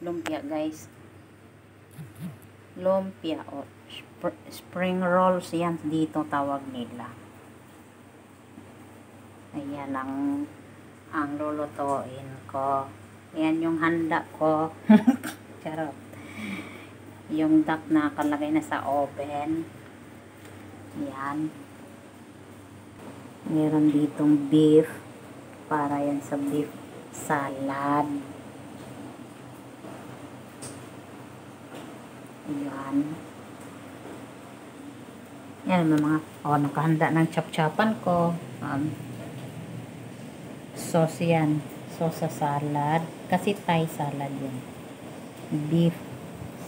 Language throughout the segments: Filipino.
Lumpia, guys. Lumpia o spring rolls yan dito tawag nila. Ayan ang lulutuin ko. Ayan yung handa ko. Charot. Yung duck na kalagay na sa oven. Ayan. Meron ditong beef. Para yan sa beef salad. Ayan. Yan mga, nakahanda ng chop-chopan ko. Sauce yan. Sauce sa salad. Kasi Thai salad yan. Beef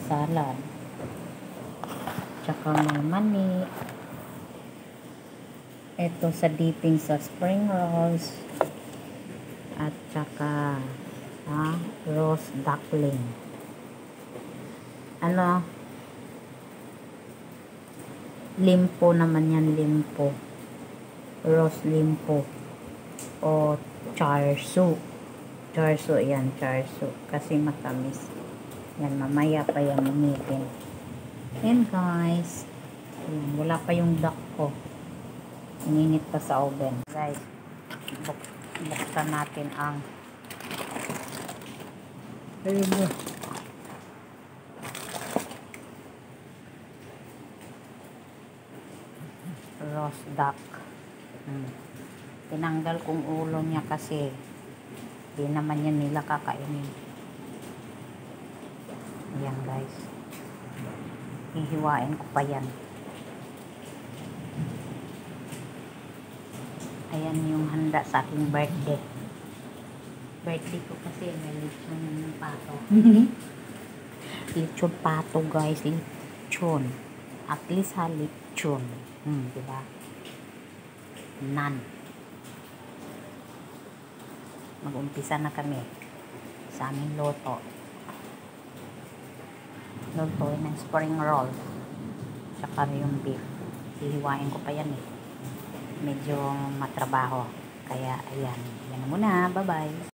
salad. Tsaka may mani. Ito sa dipping sa spring rolls. At tsaka roast duckling. Limpo naman yan, limpo. Roast limpo. O charsu. Charsu yan, charsu. Kasi matamis. Yan, mamaya pa yan umitin. Yan guys. Yan, wala pa yung duck ko. Ininit pa sa oven. Guys, buksan natin ang roast duck. Tinanggal kong ulo niya kasi di naman yan nila kakainin. Ayan guys. Hihiwain ko pa yan. Ayan yung handa sa aking birthday. Birthday ko kasi may lechon pato. Lechon pato guys. Lechon. At least lechon. Diba? Nan. Mag-umpisa na kami sa aming loto. Loto ng spring roll. Tsaka yung beef. Hihiwain ko pa yan eh. Medyo matrabaho. Kaya ayan. Yan na muna. Bye-bye.